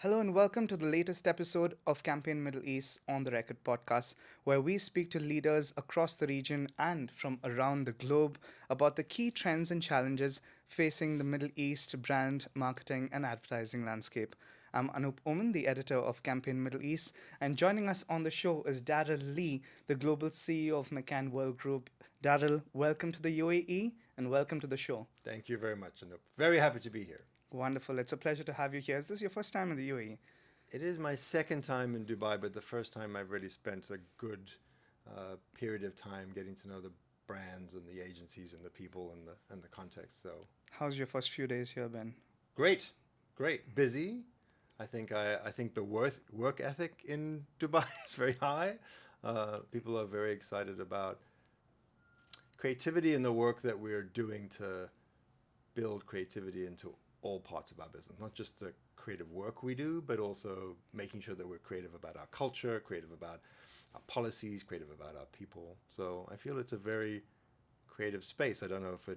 Hello and welcome to the latest episode of Campaign Middle East on the Record podcast, where we speak to leaders across the region and from around the globe about the key trends and challenges facing the Middle East brand, marketing, and advertising landscape. I'm Anup Oman, the editor of Campaign Middle East, and joining us on the show is Daryl Lee, the global CEO of McCann WorldGroup. Daryl, welcome to the UAE and welcome to the show. Thank you very much, Anup. Very happy to be here. Wonderful. It's a pleasure to have you here. Is this your first time in the UAE? It is my second time in Dubai, but the first time I've really spent a good period of time getting to know the brands and the agencies and the people and the context. So How's your first few days here been? great, great, busy. I think the work ethic in Dubai is very high. People are very excited about creativity and the work that we're doing to build creativity into all parts of our business, not just the creative work we do, but also making sure that we're creative about our culture, creative about our policies, creative about our people. So I feel it's a very creative space. I don't know if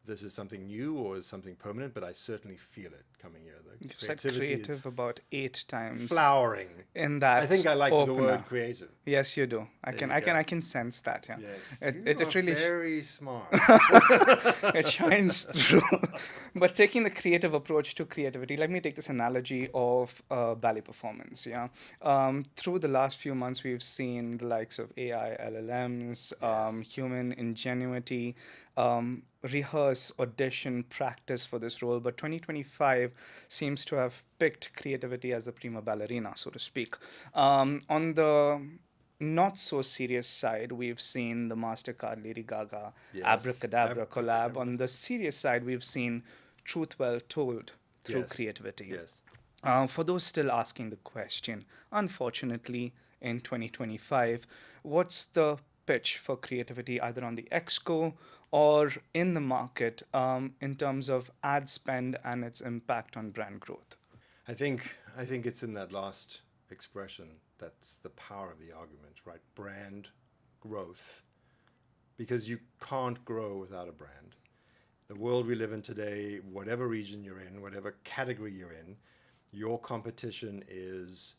this is something new or is something permanent, but I certainly feel it coming here. The You've said creativity creative is about 8 times flowering. in that I think I like the opener. word creative. Yes, you do. I There can, you I can, go. I can sense that. Yeah, Yes, it, you it, are it really very smart. it shines through. But taking the creative approach to creativity, let me take this analogy of ballet performance. Yeah, through the last few months, we've seen the likes of AI, LLMs, Yes. human ingenuity. Rehearse, audition, practice for this role, but 2025 seems to have picked creativity as the prima ballerina, so to speak. On the not so serious side, we've seen the MasterCard Lady Gaga Yes. Abracadabra collab. Abracadabra. On the serious side, we've seen Truth Well Told through Yes. creativity. Yes. For those still asking the question, unfortunately, in 2025, what's the pitch for creativity either on the exco or in the market in terms of ad spend and its impact on brand growth? I think it's in that last expression that's the power of the argument, right? Brand growth, because you can't grow without a brand. The world we live in today, whatever region you're in, whatever category you're in, your competition is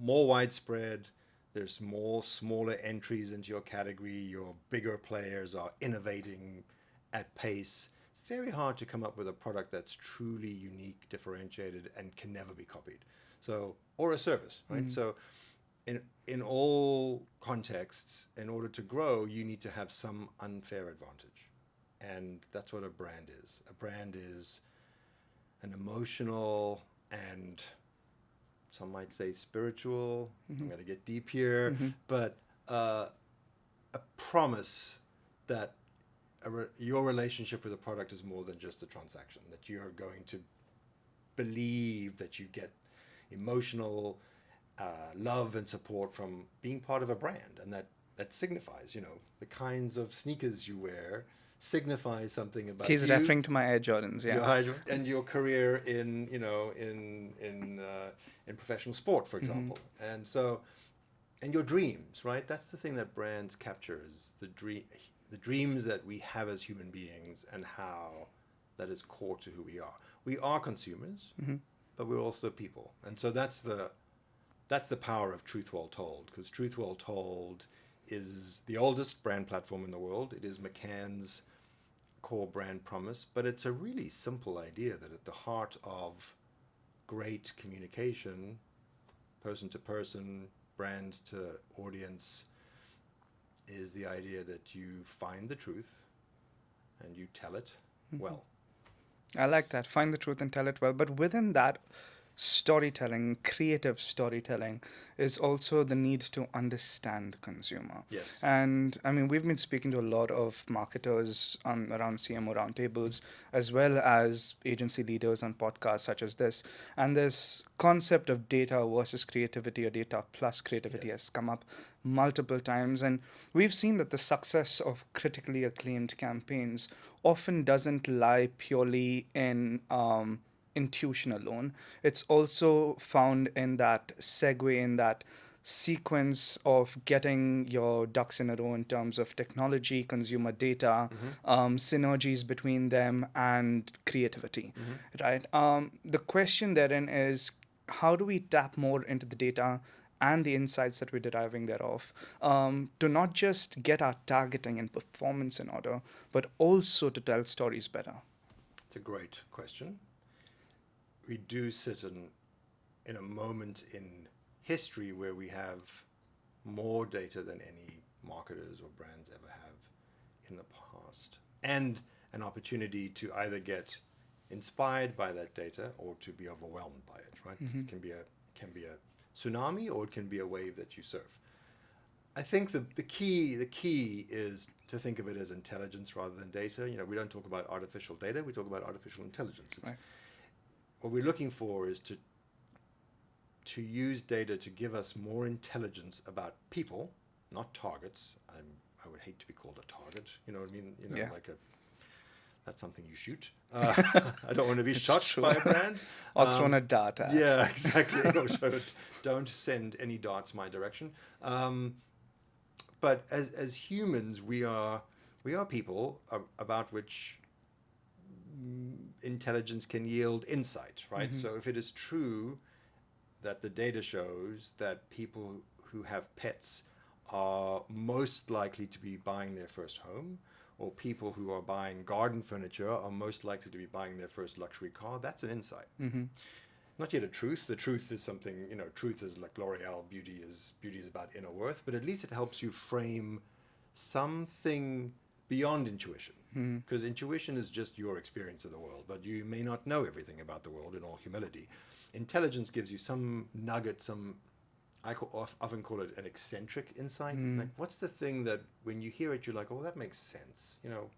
more widespread. There's more smaller entries into your category. Your bigger players are innovating at pace. It's very hard to come up with a product that's truly unique, differentiated, and can never be copied. So, or a service, right? So, in all contexts, in order to grow, you need to have some unfair advantage, and that's what a brand is. A brand is an emotional and some might say spiritual. I'm going to get deep here, but a promise that your relationship with a product is more than just a transaction, that you're going to believe that you get emotional love and support from being part of a brand, and that signifies, the kinds of sneakers you wear signifies something about He's you, referring to my Air Jordans, your yeah. and your career in professional sport, for example, and so and your dreams, right? That's the thing that brands capture, is the dreams that we have as human beings, and how that is core to who we are. We are consumers, but we're also people, and so that's the power of Truth Well Told, because Truth Well Told is the oldest brand platform in the world. It is McCann's core brand promise, but it's a really simple idea that at the heart of great communication, person to person, brand to audience, is the idea that you find the truth and you tell it well. I like that. Find the truth and tell it well. But within that, storytelling, creative storytelling, is also the need to understand consumer. Yes. And I mean, we've been speaking to a lot of marketers around CMO roundtables, as well as agency leaders on podcasts such as this. And this concept of data versus creativity, or data plus creativity, Yes. has come up multiple times. And we've seen that the success of critically acclaimed campaigns often doesn't lie purely in intuition alone. It's also found in that segue, in that sequence of getting your ducks in a row in terms of technology, consumer data, synergies between them, and creativity, right? The question therein is, how do we tap more into the data and the insights that we're deriving thereof, to not just get our targeting and performance in order, but also to tell stories better? It's a great question. We do sit in a moment in history where we have more data than any marketers or brands ever have in the past, and an opportunity to either get inspired by that data or to be overwhelmed by it, right? It can be a tsunami, or it can be a wave that you surf. I think the key is to think of it as intelligence rather than data. You know, we don't talk about artificial data, we talk about artificial intelligence. Right. What we're looking for is to use data to give us more intelligence about people, not targets. I would hate to be called a target. You know what I mean? You know, Yeah. like that's something you shoot. I don't want to be It's shot true. by a brand. Or thrown a dart at. Yeah, exactly. Don't send any darts my direction. But as humans, we are people about which intelligence can yield insight, right? So if it is true that the data shows that people who have pets are most likely to be buying their first home, or people who are buying garden furniture are most likely to be buying their first luxury car, that's an insight. Not yet a truth. The truth is something, you know, truth is like L'Oreal, beauty is about inner worth, but at least it helps you frame something beyond intuition. Because intuition is just your experience of the world, but you may not know everything about the world, in all humility. Intelligence gives you some nugget, I often call it an eccentric insight. Like, what's the thing that when you hear it, you're like, oh, that makes sense. You know,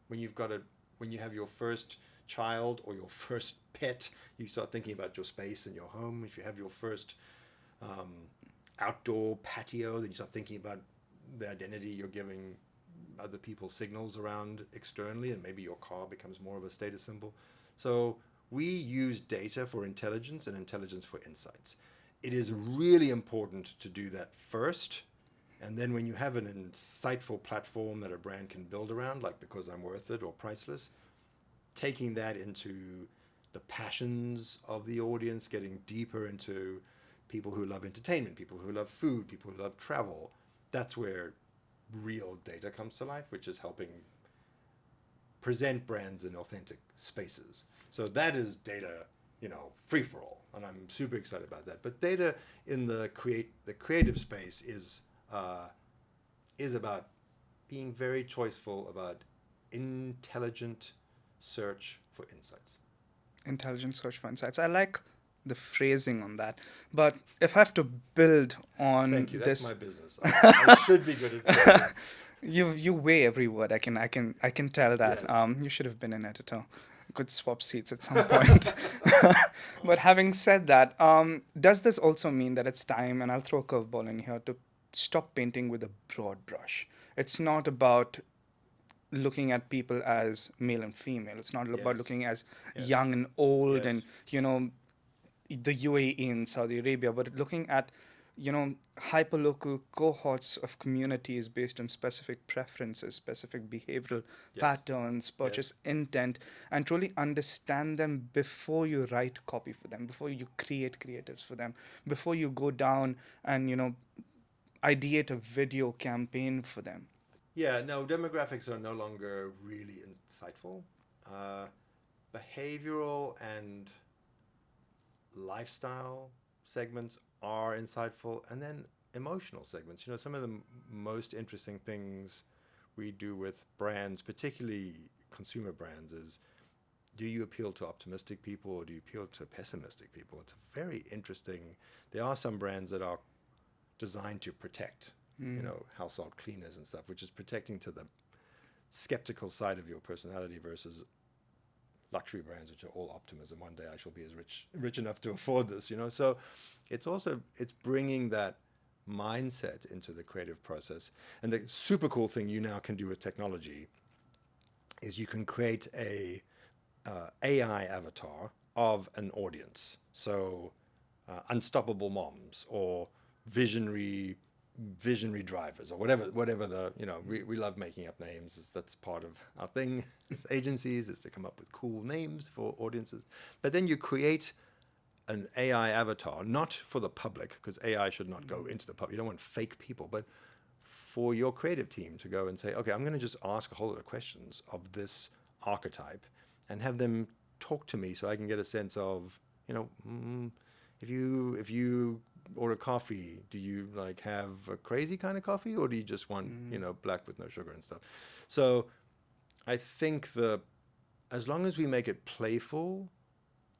when you have your first child or your first pet, you start thinking about your space and your home. If you have your first outdoor patio, then you start thinking about the identity you're giving other people's signals around externally, and maybe your car becomes more of a status symbol. So we use data for intelligence and intelligence for insights. It is really important to do that first, and then when you have an insightful platform that a brand can build around, like Because I'm Worth It or Priceless, taking that into the passions of the audience, getting deeper into people who love entertainment, people who love food, people who love travel. That's where real data comes to life, which is helping present brands in authentic spaces. So that is data, you know, free for all, and I'm super excited about that. But data in the creative space is about being very choiceful about intelligent search for insights. Intelligent search for insights. I like the phrasing on that. But if I have to build on Thank you. That's this, my business. I should be good at phrasing. you weigh every word. I can tell that. Yes. You should have been an editor. Could swap seats at some point. But having said that, does this also mean that it's time, and I'll throw a curveball in here, to stop painting with a broad brush? It's not about looking at people as male and female. It's not about Yes. looking as Yes. young and old Yes. and, you know, the UAE in Saudi Arabia, but looking at, you know, hyperlocal cohorts of communities based on specific preferences, specific behavioral Yes. patterns, purchase intent, and truly understand them before you write copy for them, before you create creatives for them, before you go down and, you know, ideate a video campaign for them. Yeah, no, demographics are no longer really insightful. Uh, Behavioral and lifestyle segments are insightful, and then emotional segments. You know, some of the most interesting things we do with brands, particularly consumer brands, is do you appeal to optimistic people or do you appeal to pessimistic people? It's very interesting. There are some brands that are designed to protect, you know, household cleaners and stuff, which is protecting to the skeptical side of your personality, versus luxury brands which are all optimism. One day I shall be as rich enough to afford this, you know. So it's bringing that mindset into the creative process. And the super cool thing you now can do with technology is you can create a AI avatar of an audience. So unstoppable moms or visionary drivers or whatever the, you know, we love making up names. That's part of our thing as agencies, is to come up with cool names for audiences. But then you create an AI avatar, not for the public, because AI should not go into the public. You don't want fake people, but for your creative team to go and say, okay, I'm going to just ask a whole lot of questions of this archetype and have them talk to me so I can get a sense of, if you order coffee, do you like have a crazy kind of coffee, or do you just want, black with no sugar and stuff? So I think as long as we make it playful,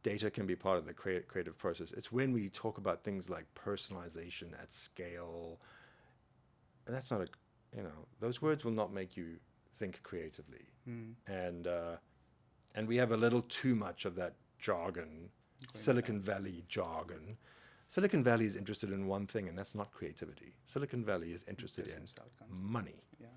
data can be part of the creative process. It's when we talk about things like personalization at scale, and that's not those words will not make you think creatively. And we have a little too much of that jargon, Silicon Valley jargon. Silicon Valley is interested in one thing, and that's not creativity. Silicon Valley is interested in money. Yeah.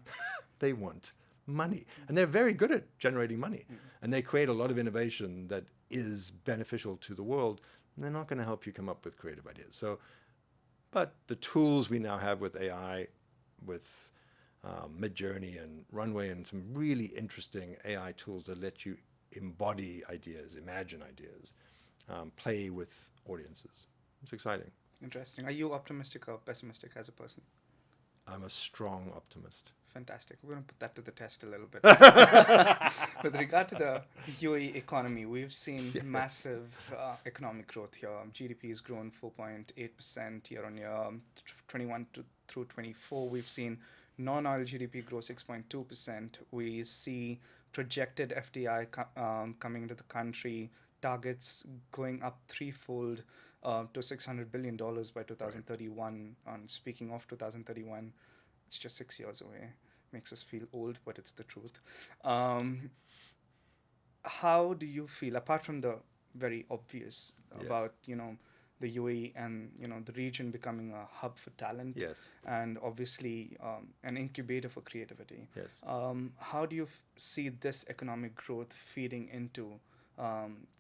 They want money, and they're very good at generating money, and they create a lot of innovation that is beneficial to the world, and they're not going to help you come up with creative ideas. So, but the tools we now have with AI, with Midjourney and Runway, and some really interesting AI tools that let you embody ideas, imagine ideas, play with audiences. It's exciting. Interesting. Are you optimistic or pessimistic as a person? I'm a strong optimist. Fantastic. We're going to put that to the test a little bit. With regard to the UAE economy, we've seen massive economic growth here. GDP has grown 4.8% year on year, 21 through 24. We've seen non-oil GDP grow 6.2%. We see projected FDI coming into the country, targets going up threefold to $600 billion by 2031. And speaking of 2031, it's just 6 years away. Makes us feel old, but it's the truth. How do you feel, apart from the very obvious about, the UAE and, the region becoming a hub for talent, and obviously an incubator for creativity? How do you see this economic growth feeding into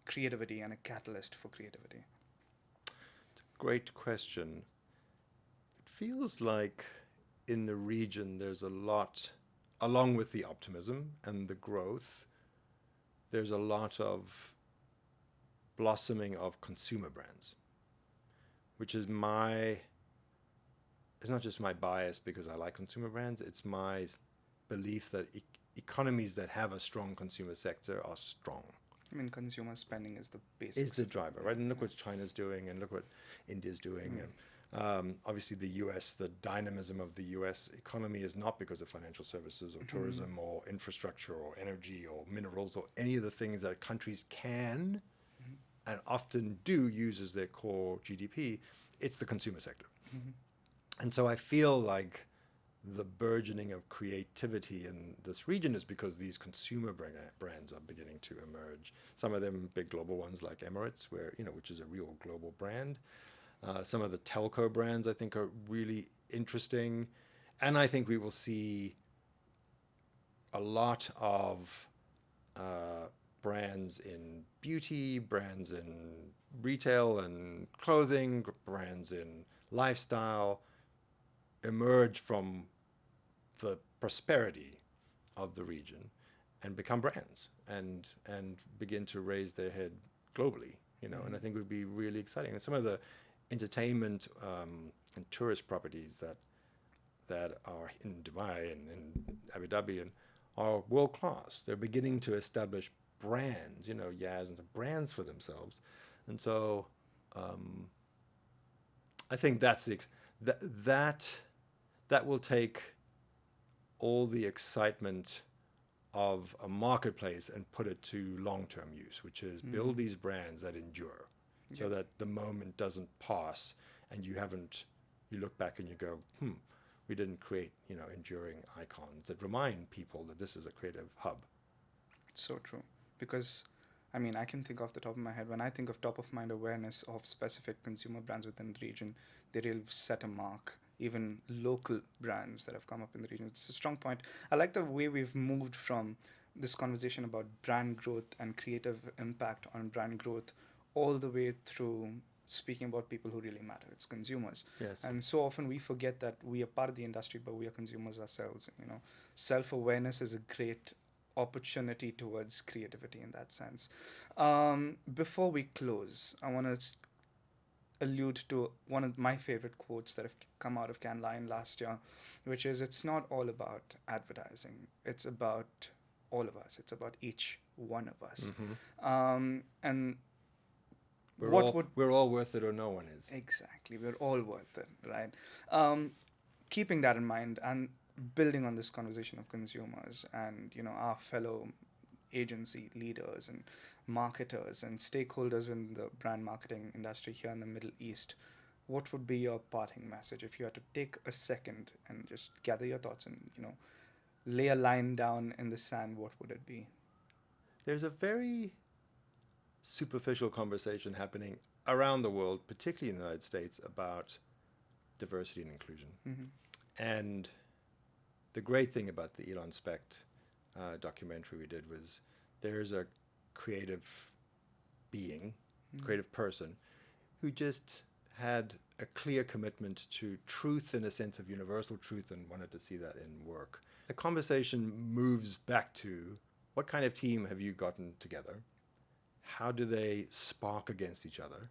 creativity and a catalyst for creativity? Great question. It feels like in the region there's a lot, along with the optimism and the growth, there's a lot of blossoming of consumer brands, which is it's not just my bias because I like consumer brands, it's my belief that economies that have a strong consumer sector are strong. I mean, consumer spending is the basics. Is the driver, right? And look what China's doing, and look what India's doing. And obviously the US, the dynamism of the US economy is not because of financial services or tourism or infrastructure or energy or minerals or any of the things that countries can and often do use as their core GDP. It's the consumer sector. And so I feel like the burgeoning of creativity in this region is because these consumer brands are beginning to emerge. Some of them big global ones like Emirates, which is a real global brand. Some of the telco brands I think are really interesting. And I think we will see a lot of brands in beauty, brands in retail and clothing, brands in lifestyle emerge from the prosperity of the region and become brands and begin to raise their head globally, and I think it would be really exciting. And some of the entertainment and tourist properties that are in Dubai and in Abu Dhabi and are world class. They're beginning to establish brands, Yaz and brands for themselves. And so I think that's that will take all the excitement of a marketplace and put it to long-term use, which is build these brands that endure, so that the moment doesn't pass and you look back and you go, we didn't create, enduring icons that remind people that this is a creative hub. So true. Because, I mean, I can think off the top of my head, when I think of top-of-mind awareness of specific consumer brands within the region, they really set a mark. Even local brands that have come up in the region. It's a strong point. I like the way we've moved from this conversation about brand growth and creative impact on brand growth all the way through speaking about people who really matter. It's consumers. Yes. And so often we forget that we are part of the industry, but we are consumers ourselves. Self-awareness is a great opportunity towards creativity in that sense. Before we close, I want to allude to one of my favorite quotes that have come out of Cannes Lion last year, which is, it's not all about advertising. It's about all of us. It's about each one of us. And we're all worth it, or no one is. Exactly, we're all worth it, right? Keeping that in mind and building on this conversation of consumers and our fellow agency leaders and marketers and stakeholders in the brand marketing industry here in the Middle East, what would be your parting message if you had to take a second and just gather your thoughts and lay a line down in the sand? What would it be? There's a very superficial conversation happening around the world, particularly in the United States, about diversity and inclusion. And the great thing about the Elon Specht documentary we did was there's a creative being, creative person, who just had a clear commitment to truth in a sense of universal truth and wanted to see that in work. The conversation moves back to, what kind of team have you gotten together? How do they spark against each other?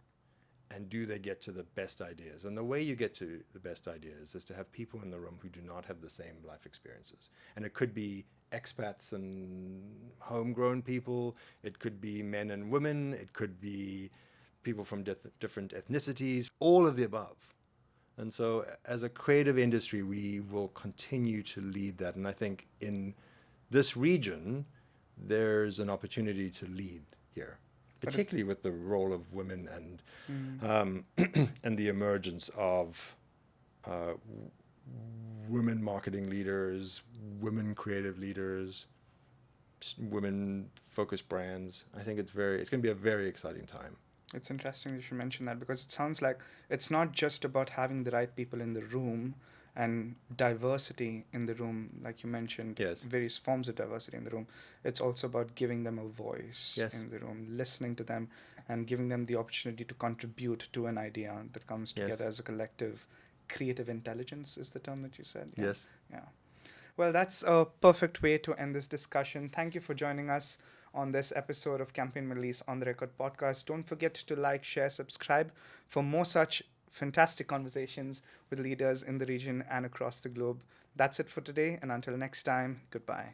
And do they get to the best ideas? And the way you get to the best ideas is to have people in the room who do not have the same life experiences. And it could be expats and homegrown people. It could be men and women. It could be people from different ethnicities, all of the above. And so as a creative industry, we will continue to lead that. And I think in this region, there's an opportunity to lead here, particularly with the role of women and and the emergence of women marketing leaders, women creative leaders, women focused brands. I think it's going to be a very exciting time. It's interesting you should mention that, because it sounds like it's not just about having the right people in the room and diversity in the room, like you mentioned, yes, various forms of diversity in the room. It's also about giving them a voice, yes, in the room, listening to them and giving them the opportunity to contribute to an idea that comes together, yes, as a collective. Creative intelligence is the term that you said. Yeah? Yes. Yeah. Well, that's a perfect way to end this discussion. Thank you for joining us on this episode of Campaign Middle East on the Record podcast. Don't forget to like, share, subscribe for more such fantastic conversations with leaders in the region and across the globe. That's it for today, and until next time, goodbye.